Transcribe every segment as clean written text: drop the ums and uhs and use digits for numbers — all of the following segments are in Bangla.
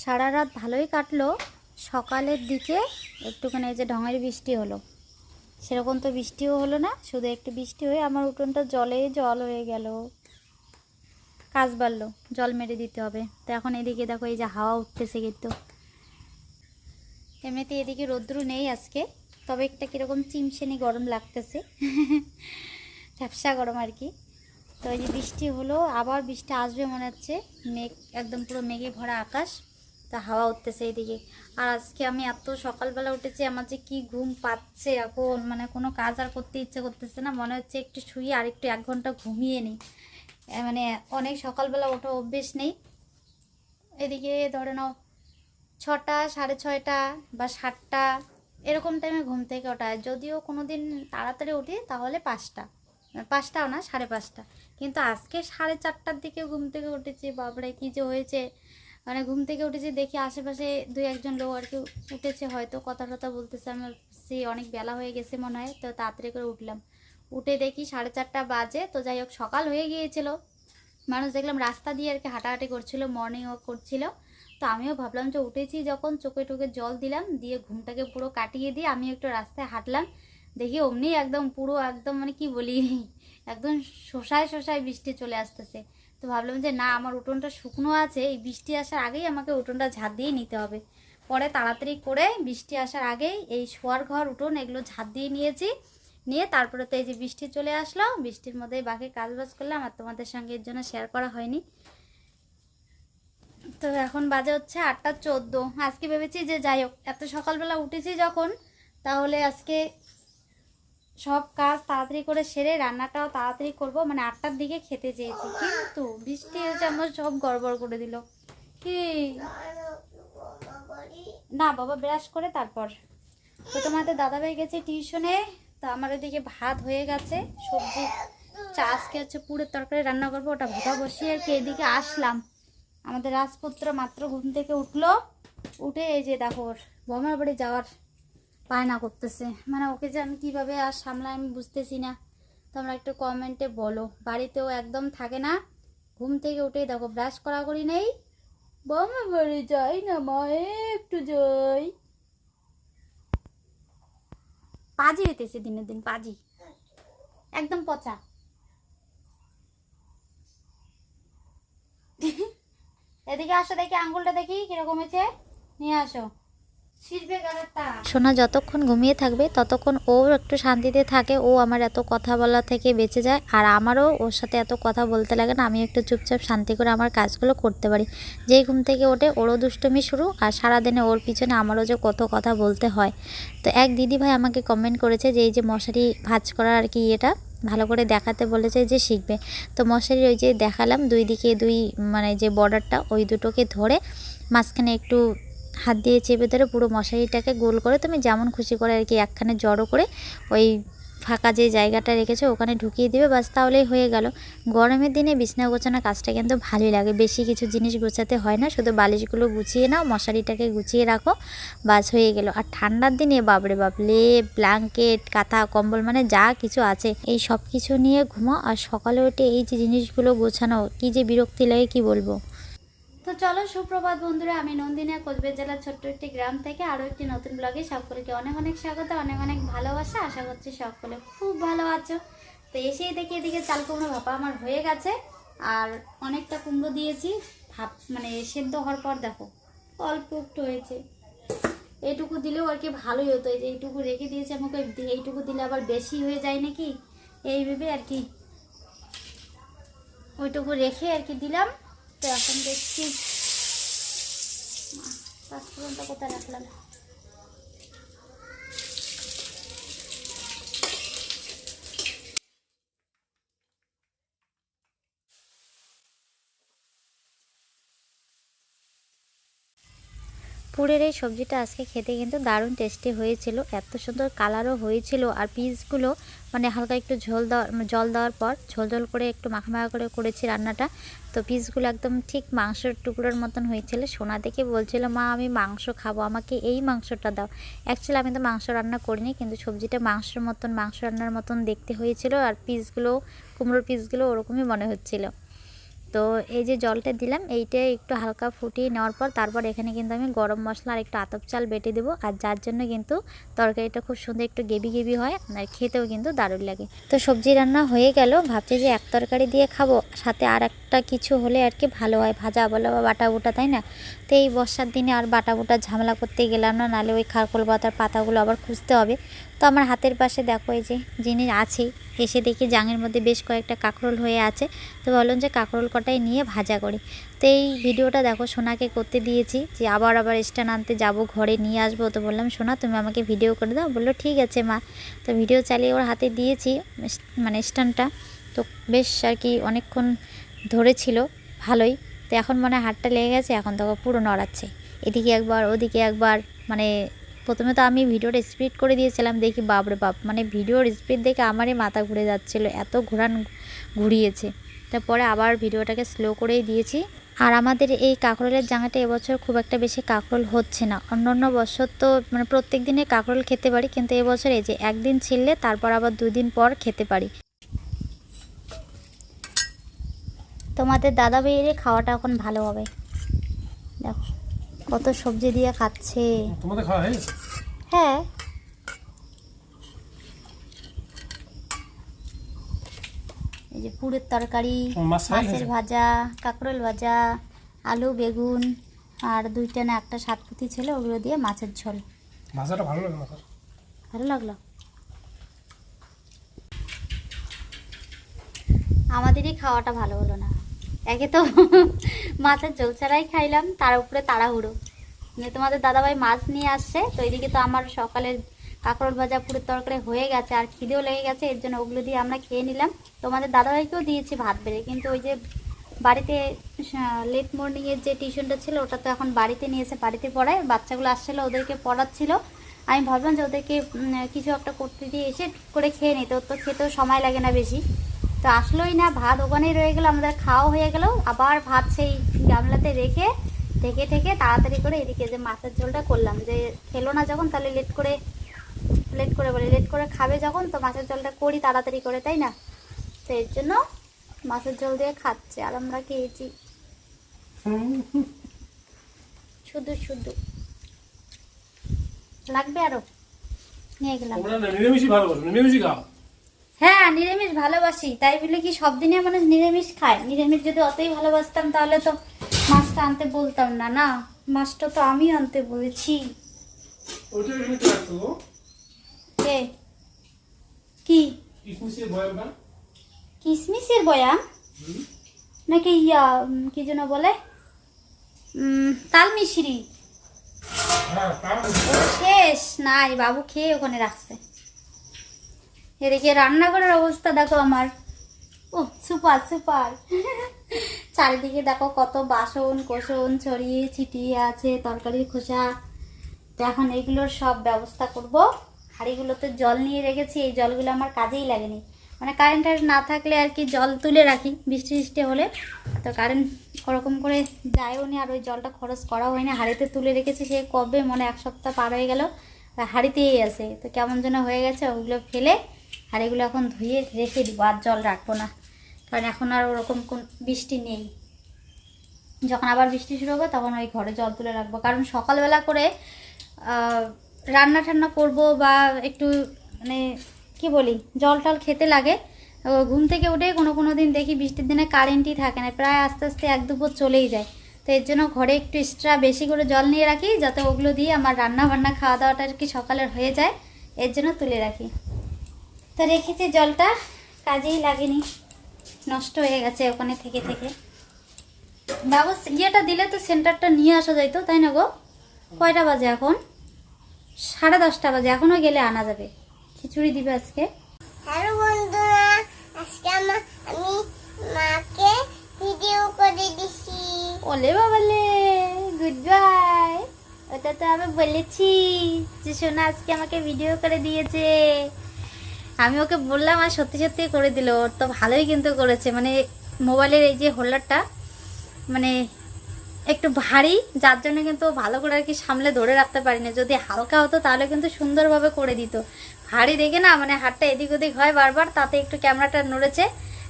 সারা রাত ভালোই কাটলো। সকালের দিকে একটুখানি এই যে ঢঙের বৃষ্টি হলো, সেরকম তো বৃষ্টিও হলো না, শুধু একটু বৃষ্টি হয়ে আমার উঠোনটা জল হয়ে গেল। কাজ বাড়লো, জল মেরে দিতে হবে। তো এখন এদিকে দেখো এই যে হাওয়া উঠতেছে, কিন্তু এমনিতে এদিকে রৌদ্র নেই আজকে, তবে একটা কীরকম চিমসেনি গরম লাগতেছে ঝাপসা গরম আর কি। তো এই যে বৃষ্টি হলো, আবার বৃষ্টি আসবে মনে হচ্ছে, মেঘ একদম পুরো মেঘে ভরা আকাশ, তা হাওয়া উঠতেছে এইদিকে। আর আজকে আমি এত সকালবেলা উঠেছি, আমার যে কি ঘুম পাচ্ছে এখন, মানে কোনো কাজ আর করতে ইচ্ছে করতেছে না, মনে হচ্ছে একটু শুয়ে আর একটু 1 ঘন্টা ঘুমিয়ে নিই। মানে অনেক সকালবেলা ওঠা অভ্যেস নেই। এদিকে ধরে নাও 6টা, 6:30 বা 7টা এরকম টাইমে ঘুম থেকে ওঠা হয়। যদিও কোনো দিন তাড়াতাড়ি উঠি তাহলে 5টাও না, 5:30। কিন্তু আজকে 4:30টার দিকে ঘুম থেকে উঠেছি। বাবারে কী যে হয়েছে, মানে ঘুম থেকে উঠেছি দেখি আশেপাশে 2-1 জন লোক আর কি উঠেছে, হয়তো কথা টথা বলতেছে। আমি সে অনেক বেলা হয়ে গেছে মনে হয়, তো তাড়াতাড়ি করে উঠলাম। উঠে দেখি 4:30 বাজে। তো যাই হোক, সকাল হয়ে গিয়েছিল। মানুষ দেখলাম রাস্তা দিয়ে আর কি হাঁটাহাঁটি করছিল, মর্নিং ওয়াক করছিল। তো আমিও ভাবলাম যে উঠেছি যখন, চোখে টোকে জল দিলাম, দিয়ে ঘুমটাকে পুরো কাটিয়ে দিয়ে আমি একটু রাস্তায় হাঁটলাম। দেখি অমনি একদম পুরো একদম মানে কি বলি একদম শোষায় বৃষ্টি চলে আসতেছে। তো ভাবলাম যে না, আমার উঠোনটা শুকনো আছে, এই বৃষ্টি আসার আগেই আমাকে উঠোনটা ঝাঁট দিয়ে নিতে হবে। পরে তাড়াতাড়ি করে বৃষ্টি আসার আগেই এই শোয়ার ঘর, উঠোন এগুলো ঝাঁট দিয়ে নিয়েছি। নিয়ে তারপরে তো এই যে বৃষ্টি চলে আসলো, বৃষ্টির মধ্যেই বাকি কাজবাজ করলাম, আর তোমাদের সঙ্গে এর জন্য শেয়ার করা হয়নি। তো এখন বাজে হচ্ছে 8টা 14। আজকে ভেবেছি যে যাই হোক, এত সকালবেলা উঠেছি যখন, তাহলে আজকে সব কাজ তাড়াতাড়ি করে সেরে রান্নাটাও তাড়াতাড়ি করব, মানে 8টার দিকে খেতে চেয়েছি, কিন্তু বৃষ্টি এসে আমার সব গড়বড় করে দিল। কি না বাবা, ব্রাশ করে তারপর। তো তোমাদের দাদাভাই গেছে টিউশনে। তো আমার এদিকে ভাত হয়ে গেছে, সবজি আজকে হচ্ছে পুরের তরকারি রান্না করবো, ওটা ভাপা বসিয়ে আর কি এদিকে আসলাম। আমাদের রাজপুত্র মাত্র ঘুম থেকে উঠলো, উঠে এই যে দেখো ওর বোমার বাড়ি যাওয়ার বায়না করতেছে। মানে ওকে যে আমি কীভাবে আর সামলাই আমি বুঝতেছি না। তোমরা একটু কমেন্টে বলো। বাড়িতেও একদম থাকে না, ঘুম থেকে উঠেই দেখো ব্রাশ করি নেই, বোমার বাড়ি যাই না মা, একটু যাই। পাজি হইতেছে দিনের দিন, পাজি একদম পচা এদিকে আসো, দেখি আঙ্গুলটা দেখি কিরকম হয়েছে, নিয়ে আসো। সোনা যতক্ষণ ঘুমিয়ে থাকবে ততক্ষণ ও একটু শান্তিতে থাকে, ও আমার এত কথা বলা থেকে বেঁচে যায়, আর আমারও ওর সাথে এত কথা বলতে লাগে না, আমি একটু চুপচাপ শান্তি করে আমার কাজগুলো করতে পারি। যেই ঘুম থেকে ওঠে ওরও দুষ্টুমি শুরু, আর সারাদিনে ওর পিছনে আমারও যে কত কথা বলতে হয়। তো এক দিদি ভাই আমাকে কমেন্ট করেছে যে এই যে মশারি ভাঁজ করার আর কি এটা ভালো করে দেখাতে বলেছে, যে শিখবে। তো মশারি ওই যে দেখালাম, দুই দিকে মানে যে বর্ডারটা ওই দুটোকে ধরে মাঝখানে একটু হাত দিয়ে চেপে ধরে পুরো মশারিটাকে গোল করে তুমি যেমন খুশি করে আর কি একখানে জড়ো করে ওই ফাঁকা যে জায়গাটা রেখেছো ওখানে ঢুকিয়ে দিবে, বাস তাহলেই হয়ে গেল। গরমের দিনে বিছনা গোছানো কাজটা কিন্তু ভালোই লাগে, বেশি কিছু জিনিস গোছাতে হয় না, শুধু বালিশগুলো গুছিয়ে নাও, মশারিটাকে গুছিয়ে রাখো, বাস হয়ে গেল। আর ঠান্ডার দিনে বাপরে বাপ, লেপ ব্ল্যাঙ্কেট কাঁথা কম্বল মানে যা কিছু আছে এই সব কিছু নিয়ে ঘুমাও, আর সকালে উঠে এই যে জিনিসগুলো গোছানো কি যে বিরক্তি লাগে কি বলবো। তো চলো, সুপ্রভাত বন্ধুরা, আমি নন্দিনা, কোচবিহার জেলার ছোট্ট একটি গ্রাম থেকে আরও একটি নতুন ব্লগে সকলকে অনেক অনেক স্বাগত, অনেক অনেক ভালোবাসা। আশা করছি সকলে খুব ভালো আছো। তো এসেই দেখি এদিকে চাল কুমড়ো ভাপা আমার হয়ে গেছে, আর অনেকটা কুমড়ো দিয়েছি মানে সেদ্ধ হওয়ার পর দেখো অল্প একটু হয়েছে। এইটুকু দিলেও আর কি ভালোই হতো, এই যে এইটুকু রেখে দিয়েছি আমাকে, এইটুকু দিলে আবার বেশি হয়ে যায় নাকি এই ভেবে আর কি ওইটুকু রেখে আর কি দিলাম। তো এখন দেখছি পাঁচফোড়নটা কোথায় রাখলাম। পুরের এই সবজিটা আজকে খেতে কিন্তু দারুণ টেস্টি হয়েছিল, এত সুন্দর কালারও হয়েছিল। আর পিসগুলো মানে হালকা একটু জল দেওয়ার পর ঝোল করে একটু মাখা করে করেছি রান্নাটা। তো পিসগুলো একদম ঠিক মাংসের টুকরোর মতন হয়েছিল। সোনা দেখে বলছিল মা আমি মাংস খাবো, আমাকে এই মাংসটা দাও। অ্যাকচুয়ালি আমি তো মাংস রান্না করিনি, কিন্তু সবজিটা মাংস রান্নার মতন দেখতে হয়েছিল, আর পিসগুলো কুমড়োর পিসগুলো ওরকমই মনে হচ্ছিল। তো তো এই যে জলটা দিলাম, এইটা একটু হালকা ফুটিয়ে নেওয়ার পর তারপর এখানে কিন্তু আমি গরম মশলা আর একটু আতপ চাল বেটে দেবো, আর যার জন্য কিন্তু তরকারিটা খুব সুন্দর একটু গেবি গেবি হয় আর খেতেও কিন্তু দারুণ লাগে। তো সবজি রান্না হয়ে গেল, ভাবছি যে এক তরকারি দিয়ে খাবো, সাথে আর একটা কিছু হলে আর কি ভালো হয়, ভাজা বলো বা বাটা বুটা, তাই না? তো এই বর্ষার দিনে আর বাটা বুটা ঝামেলা করতে গেলাম না, নাহলে ওই খারকোল পাতার পাতাগুলো আবার খুঁজতে হবে। তো আমার হাতের পাশে দেখো এই যে জিনিস আছেই, এসে দেখি জাঙের মধ্যে বেশ কয়েকটা কাঁকরোল হয়ে আছে। তো বললাম যে কাঁকরোল কটাই নিয়ে ভাজা করি। তো এই ভিডিওটা দেখো সোনাকে করতে দিয়েছি, যে আবার স্ট্যান্ড আনতে যাব, ঘরে নিয়ে আসবো। তো বললাম সোনা তুমি আমাকে ভিডিও করে দাও, বললো ঠিক আছে মা। তো ভিডিও চালিয়ে ওর হাতে দিয়েছি মানে স্ট্যান্ডটা। তো বেশ আর কি অনেকক্ষণ ধরেছিল ভালোই। তো এখন মনে হয় হাতটা লেগে গেছে, এখন তো পুরো নড়াচ্ছে, এদিকে একবার ওদিকে একবার। মানে প্রথমে তো আমি ভিডিওটা স্পিড করে দিয়েছিলাম, দেখি বাপরে বাপ, মানে ভিডিওর স্পিড দেখে আমারই মাথা ঘুরে যাচ্ছিলো, এত ঘুরিয়েছে। তারপরে আবার ভিডিওটাকে স্লো করেই দিয়েছি। আর আমাদের এই কাঁকরোলের জাঙাটা এবছর খুব একটা বেশি কাঁকরোল হচ্ছে না। অন্য বছর তো মানে প্রত্যেক দিনে কাঁকরোল খেতে পারি, কিন্তু এবছর এই যে একদিন ছিললে তারপর আবার 2 দিন পর খেতে পারি। তোমাদের দাদা ভাইয়ের খাওয়াটা এখন ভালো হবে, দেখো কত সবজি দিয়ে খাচ্ছে। তোমাদের খাওয়া হয়ে গেছে? হ্যাঁ, এই যে পুরের তরকারি, মাছের ভাজা, কাঁকরোল ভাজা, আলু বেগুন, আর 2টা না 1টা সাতপুতি ছিল, ওগুলো দিয়ে মাছের ঝোল। ভাজাটা ভালো লাগে না? ভালো লাগলো। আমাদেরই খাওয়াটা ভালো হলো না, একে তো মাছের ঝোল ছাড়াই খাইলাম, তার উপরে তাড়াহুড়ো। তোমাদের দাদাভাই মাছ নিয়ে আসছে, তো এদিকে তো আমার সকালের কাঁকরোল ভাজা পুরের তরকারি হয়ে গেছে, আর খিদেও লেগে গেছে, এর জন্য ওগুলো দিয়ে আমরা খেয়ে নিলাম। তোমাদের দাদাভাইকেও দিয়েছি ভাত বেড়ে, কিন্তু ওই যে বাড়িতে লেট মর্নিংয়ের যে টিউশনটা ছিল ওটা তো এখন বাড়িতে নিয়েছে, বাড়িতে পড়ায়। বাচ্চাগুলো আসছিলো, ওদেরকে পড়াচ্ছিল। আমি ভাবলাম যে ওদেরকে কিছু একটা করতে দিয়ে এসে করে খেয়ে নিতে, তো খেতেও সময় লাগে না বেশি। তো আসলোই না, ভাত ওখানেই রয়ে গেলো, আমাদের খাওয়া হয়ে গেল। আবার ভাত সেই গামলাতে রেখে ঠেকে তাড়াতাড়ি করে এদিকে যে মাছের ঝোলটা করলাম, যে খেলো না যখন তাহলে লেট করে খাবে যখন, তো মাছের ঝোলটা করি তাড়াতাড়ি করে, তাই না? তো এর জন্য মাছের ঝোল দিয়ে খাচ্ছে, আর আমরা খেয়েছি শুধু শুধু। লাগবে আরো, নিয়ে গেলাম। হ্যাঁ, নিরামিষ ভালোবাসি, তাই বলে কি সব দিনে মানুষ নিরামিষ খায়? নিরামিষ যদি অতই ভালোবাসতাম তাহলে তো মাছটা আনতে বলতাম না। না, মাছটা তো আমি আনতে বলেছি। কি কিসমিসের বয়াম নাকি কি যেন বলে, তাল মিশরি? শেষ নাই, বাবু খেয়ে ওখানে রাখছে। এদিকে রান্নাঘরের অবস্থা দেখো আমার, ও সুপার সুপার। চারিদিকে দেখো কত বাসন কোসন ছড়িয়ে ছিটিয়ে আছে, তরকারির খোসা। তো এখন এগুলোর সব ব্যবস্থা করব। হাঁড়িগুলোতে জল নিয়ে রেখেছি, এই জলগুলো আমার কাজেই লাগেনি, মানে কারেন্ট না থাকলে আর কি জল তুলে রাখি বৃষ্টি হলে। তো কারেন্ট ওরকম করে যায়ও নি, আর ওই জলটা খরচ করা হয়নি। হাঁড়িতে তুলে রেখেছি সে কবে, মনে 1 সপ্তাহ পার হয়ে গেল, হাঁড়িতেই আছে। তো কেমন যেন হয়ে গেছে, ওগুলো ফেলে হাঁড়িগুলো এখন ধুয়ে রেখে দিব, আর জল রাখবো না, কারণ এখন আর ওরকম কোন বৃষ্টি নেই। যখন আবার বৃষ্টি শুরু হবে তখন ওই ঘরে জল তুলে রাখবো, কারণ সকালবেলা করে রান্না টান্না করবো বা একটু মানে কি বলি জল টল খেতে লাগে। ঘুম থেকে উঠে কোনো দিন দেখি বৃষ্টির দিনে কারেন্টই থাকে না, প্রায় আস্তে আস্তে 1-2 চলেই যায়। তো এর জন্য ঘরে একটু এক্সট্রা বেশি করে জল নিয়ে রাখি, যাতে ওগুলো দিয়ে আমার রান্না বান্না খাওয়া দাওয়াটা আর কি সকালের হয়ে যায়, এর জন্য তুলে রাখি। তো রেখেছি জলটা, কাজেই লাগেনি, নষ্ট হয়ে গেছে ওখানে থেকে। বাবু ইয়েটা দিলে তো সেন্টারটা নিয়ে আসা যাইতো, তাই না গো? কয়টা বাজে এখন? 10:30 বাজে, এখনো গেলে আনা যাবে। খিচুড়ি দিবে আজকে। হ্যালো বন্ধুরা, আজকে আমি মাকে ভিডিও করে দিছি। ওলে বাবালে, গুড বাই। ওটা তো আমি বলেছি যে সোনা আজকে আমাকে ভিডিও করে দিয়েছে। আমি ওকে বললাম আর সত্যি সত্যি করে দিল। ওর তো ভালোই কিন্তু করেছে, মানে মোবাইলের এই যে হোল্ডারটা মানে একটু ভারী, যার জন্য কিন্তু ভালো করে আর কি সামলে ধরে রাখতে পারিনি। যদি হালকা হতো তাহলে কিন্তু সুন্দরভাবে করে দিত। ভারী দেখে না মানে হাতটা এদিক ওদিক হয় বারবার, তাতে একটু ক্যামেরাটা নড়েছে,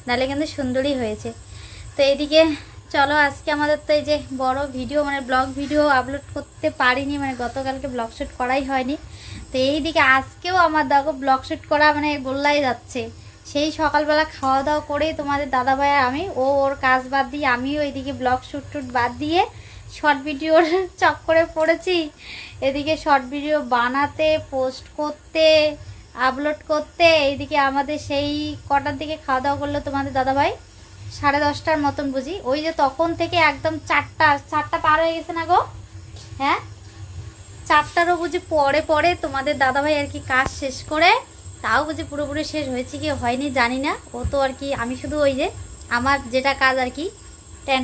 নাহলে কিন্তু সুন্দরই হয়েছে। তো এইদিকে চলো আজকে আমাদের তো এই যে বড় ভিডিও মানে ব্লগ ভিডিও আপলোড করতে পারিনি, মানে গতকালকে ব্লগ শ্যুট করাই হয়নি। তো এইদিকে আজকেও আমার দেখো ব্লগ শ্যুট করা মানে গোল্লাই যাচ্ছে। সেই সকালবেলা খাওয়া দাওয়া করে তোমাদের দাদাভাই আর আমি ওর কাজ বাদ দিয়ে আমিও এইদিকে ব্লগ শ্যুট টুট বাদ দিয়ে শর্ট ভিডিওর চক্করে পড়েছি। এদিকে শর্ট ভিডিও বানাতে, পোস্ট করতে, আপলোড করতে, এইদিকে আমাদের সেই কটার দিকে খাওয়া দাওয়া করলো তোমাদের দাদাভাই 10:30টার মতন বুঝি। ওই যে তখন থেকে একদম 4টা পার হয়ে গেছে না গো? হ্যাঁ, 4টারও বুঝি পরে পরে তোমাদের দাদাভাই আর কি কাজ শেষ করে, তাও বুঝি পুরোপুরি শেষ হয়েছে কি হয়নি জানি না। ও তো আর কি আমি শুধু ওই যে আমার যেটা কাজ আর কি ট্যান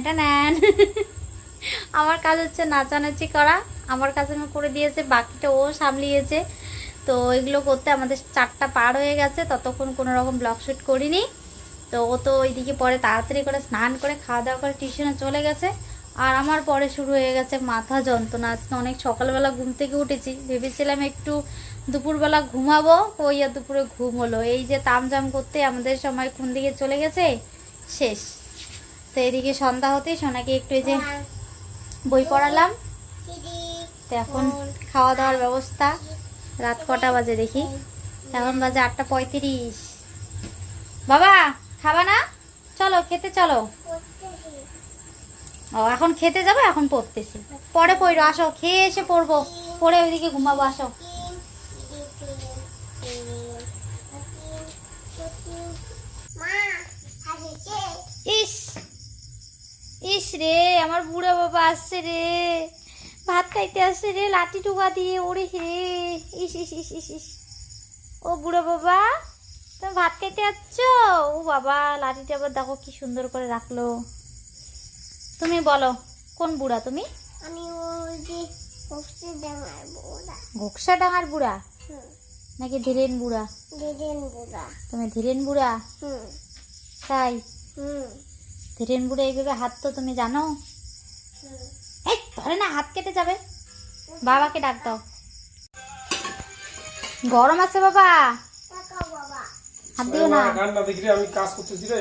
আমার কাজ হচ্ছে নাচানাচি করা, আমার কাজ আমি করে দিয়েছে, বাকিটা ও সামলিয়েছে। তো এগুলো করতে আমাদের 4টা পার হয়ে গেছে, ততক্ষণ কোনো রকম ব্লগ শ্যুট করিনি। তো ও তো ওইদিকে পরে তাড়াতাড়ি করে স্নান করে খাওয়া দাওয়া করে টিউশনে চলে গেছে। আর আমার পরে শুরু হয়ে গেছে মাথা যন্ত্রণা। আজকে অনেক সকালবেলা ঘুম থেকে উঠেছি, ভেবেছিলাম একটু দুপুরবেলা ঘুমাবো, ওই আর দুপুরে ঘুম হলো। এই যে তামজাম করতে আমাদের সময় কোন দিকে চলে গেছে শেষ। তো এদিকে সন্ধ্যা হতেই সোনাকে একটু এই যে বই পড়ালাম। তো এখন খাওয়া দাওয়ার ব্যবস্থা। রাত কটা বাজে দেখি, এখন বাজে 8:35। বাবা খাবা না? চলো খেতে চলো। ও এখন খেতে যাবো, এখন পড়তেছি, পরে পড়ো। আসো, খেয়ে এসে পড়বো, পরে ওইদিকে ঘুমাবো। আসো। ইস ইস রে, আমার বুড়া বাবা আসছে রে, ভাত খাইতে আসছে রে, লাঠি টুকা দিয়ে। ওরে হে, ইস ইস ইস ইস ইস। ও বুড়া বাবা, তুমি ভাত খাইতে আসছ? ও বাবা, লাঠিটা আবার দেখো কি সুন্দর করে রাখলো। তুমি বলো কোন বুড়া তুমি? আমি ওই যে ঘোকসাডাঙ্গার বুড়া। ঘোকসাডাঙ্গার বুড়া নাকি ধীরেন বুড়া? ধীরেন বুড়া। তুমি ধীরেন বুড়া? তাই? হুম। ধীরেন বুড়া এইভাবে হাত তো তুমি জানো? এই ধরে না, হাত কেটে যাবে। বাবাকে ডাক দাও। গরম আছে বাবা, হাত দিও না।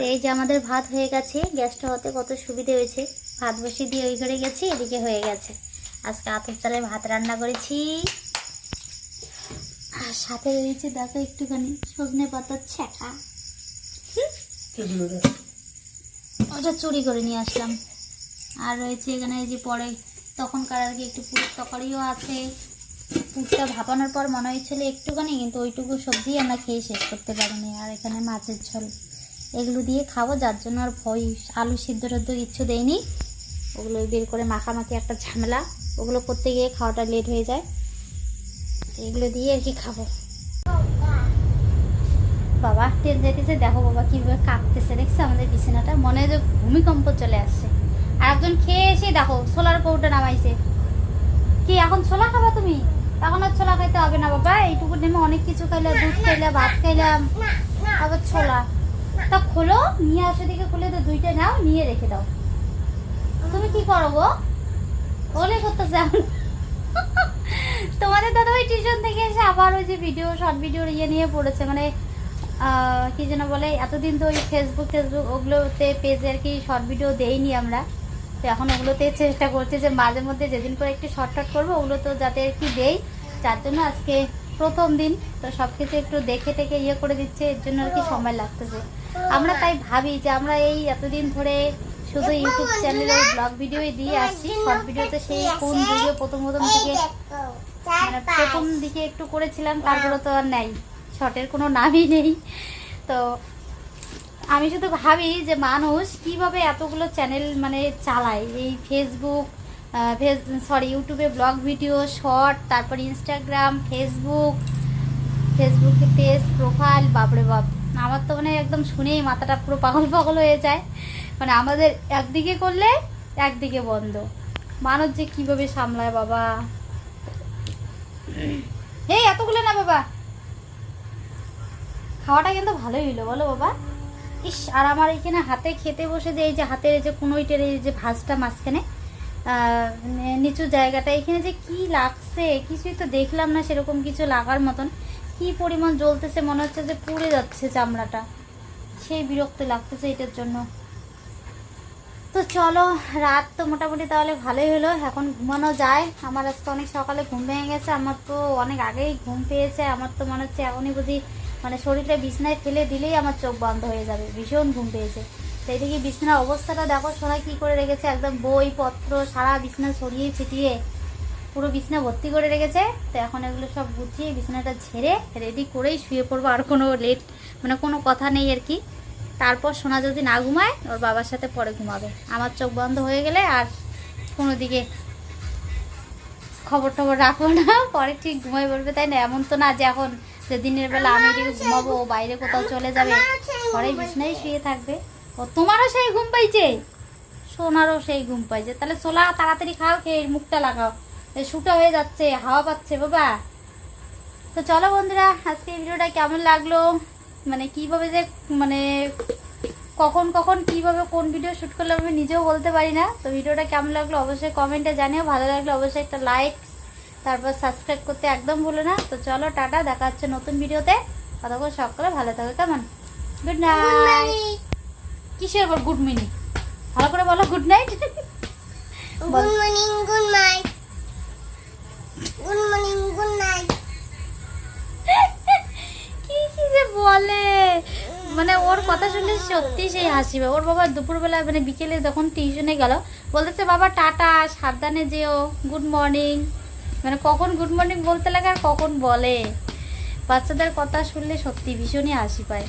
এই যে আমাদের ভাত হয়ে গেছে, গ্যাসটা হতে কত সুবিধে হয়েছে। ভাত বসিয়ে দিয়ে ওই ঘরে গেছি, এদিকে হয়ে গেছে। আজকে আতপ চালে ভাত রান্না করেছি, আর সাথে রয়েছে দেখো একটুখানি সজনে পাতার ছ্যাঁকা, ওটা চুরি করে নিয়ে আসলাম। আর রয়েছে এখানে এই যে পরে তখনকার আর কি একটু পুরোর তরকারিও আছে। পুরটা ভাপানোর পর মনে হয়েছিল একটুখানি, কিন্তু ওইটুকু সবজি আমরা খেয়ে শেষ করতে পারিনি। আর এখানে মাছের ঝোল, এগুলো দিয়ে খাবো, যার জন্য আর ভয় আলু সিদ্ধ টদ্ধ কিচ্ছু দেয়নি। ওগুলো বের করে মাখামাখি একটা ঝামেলা, ওগুলো করতে গিয়ে খাওয়াটা লেট হয়ে যায়। এগুলো দিয়ে আর কি খাবো। বাবা ট্রেন যেতেছে, দেখো বাবা কীভাবে কাঁপতেছে, দেখছে আমাদের বিছানাটা, মনে হয় যে ভূমিকম্প চলে আসছে। আর একজন খেয়ে এসে দেখো ছোলার কৌটা নামাইছে। কি এখন ছোলা খাবা তুমি? এখন আর ছোলা খাইতে হবে না বাবা, এইটুকু নেমে অনেক কিছু খাইলাম, দুধ খাইলাম, ভাত খাইলাম, আবার ছোলা। তা খোলো, নিয়ে আসো দিকে, খুলে তো 2টা নাও, নিয়ে রেখে দাও। তুমি কি করো গো? ওলে করতেছে এখন। তোমাদের দাদা ওই টিউশন থেকে এসে আবার ওই যে ভিডিও শর্ট ভিডিও ইয়ে নিয়ে পড়েছে, মানে কি যেন বলে, এতদিন তো ওই ফেসবুক ওগুলোতে পেজে আর কি শর্ট ভিডিও দেইনি আমরা। তো এখন ওগুলোতে চেষ্টা করছে যে মাঝে মধ্যে যেদিন করে একটু শর্টকাট করবো ওগুলো তো যাতে আর কি দেই, যার জন্য আজকে প্রথম দিন তো সব কিছু একটু দেখে টেকে ইয়ে করে দিচ্ছে, এর জন্য আর কি সময় লাগতেছে। আমরা তাই ভাবি যে আমরা এই এতদিন ধরে শুধু ইউটিউব চ্যানেলে ব্লগ ভিডিওই দিয়ে আসছি, শর্ট ভিডিওতে সেই কোন ভিডিও প্রথম দিকে মানে প্রথম দিকে একটু করেছিলাম, তারপরে তো আর নেই, শর্টের কোনো নামই নেই। তো আমি শুধু ভাবি যে মানুষ কিভাবে এতগুলো চ্যানেল মানে চালায়, এই ফেসবুক ইউটিউবে ব্লগ ভিডিও শর্ট, তারপর ইনস্টাগ্রাম, ফেসবুকে পেজ প্রোফাইল, বাপরে বাপ, আমার তো মানে একদম শুনেই মাথাটা পুরো পাগল হয়ে যায়। মানে আমাদের একদিকে করলে একদিকে বন্ধ, মানুষ যে কিভাবে সামলায় বাবা। এই এতগুলো না বাবা, খাওয়াটা কিন্তু ভালোই হইলো বলো বাবা। ইস, আর আমার এখানে হাতে খেতে বসে যে এই যে হাতের এই যে কোনোইটের এই যে ভাঁজটা মাঝখানে নিচু জায়গাটা, এখানে যে কি লাগছে কিছুই তো দেখলাম না সেরকম কিছু লাগার মতন। কি পরিমাণ জ্বলতেছে, মনে হচ্ছে যে পুড়ে যাচ্ছে চামড়াটা, সেই বিরক্ত লাগতেছে এটার জন্য। তো চলো, রাত তো মোটামুটি তাহলে ভালোই হলো, এখন ঘুমানো যায়। আমার আজকে অনেক সকালে ঘুম ভেঙে গেছে, আমার তো অনেক আগেই ঘুম পেয়েছে। আমার তো মনে হচ্ছে এখনই বুঝি মানে শরীরটা বিছনায় ফেলে দিলেই আমার চোখ বন্ধ হয়ে যাবে, ভীষণ ঘুম পেয়েছে। তো এদিকে বিছানার অবস্থাটা দেখো সোনা কী করে রেখেছে, একদম বইপত্র সারা বিছানা ছড়িয়ে ছিটিয়ে পুরো বিছানা ভর্তি করে রেখেছে। তো এখন এগুলো সব গুছিয়ে বিছানাটা ঝেড়ে রেডি করেই শুয়ে পড়বো, আর কোনো লেট মানে কোনো কথা নেই আর কি। তারপর সোনা যদি না ঘুমায় ওর বাবার সাথে পরে ঘুমাবে, আমার চোখ বন্ধ হয়ে গেলে আর কোনো দিকে খবর টবর রাখবো না, পরে ঠিক ঘুমাই পড়বে, তাই না? এমন তো না যে এখন যে দিনের বেলা আমি এদিকে ঘুমাবো, ও বাইরে কোথাও চলে যাবে, ঘরে বিছানায় শুয়ে থাকবে। ও তোমারও সেই ঘুম পাইছে, সোনারও সেই ঘুম পাইছে। তাহলে সোলা তাড়াতাড়ি খাও, খেয়ে মুখটা লাগাও, শুটা হয়ে যাচ্ছে, হাওয়া পাচ্ছে বাবা। তো চলো বন্ধুরা, আজকে এই ভিডিওটা কেমন লাগলো, মানে কিভাবে যে মানে কখন কখন কিভাবে কোন ভিডিও শ্যুট করলে আমি নিজেও বলতে পারি না। তো ভিডিওটা কেমন লাগলো অবশ্যই কমেন্টে জানিও, ভালো লাগলে অবশ্যই একটা লাইক, তারপর সাবস্ক্রাইব করতে একদম ভুলো না। তো চলো টাটা, দেখা হচ্ছে নতুন ভিডিওতে। ততক্ষণ সকলে ভালো থাকো, কেমন? Good night. কিসের আবার গুড মর্নিং? ভালো করে বলো good night. Good morning, good night. Good morning, good night. কি কি যে বলে, মানে ওর কথা শুনলে সত্যি সেই হাসিবে। ওর বাবা দুপুরবেলা মানে বিকেলে যখন টিউশনে গেল বলতেছে বাবা টাটা, সাবধানে যেও, গুড মর্নিং। মানে কখন গুড মর্নিং বলতে লাগে আর কখন বলে, বাচ্চাদের কথা শুনলে সত্যি ভীষণই হাসি পায়।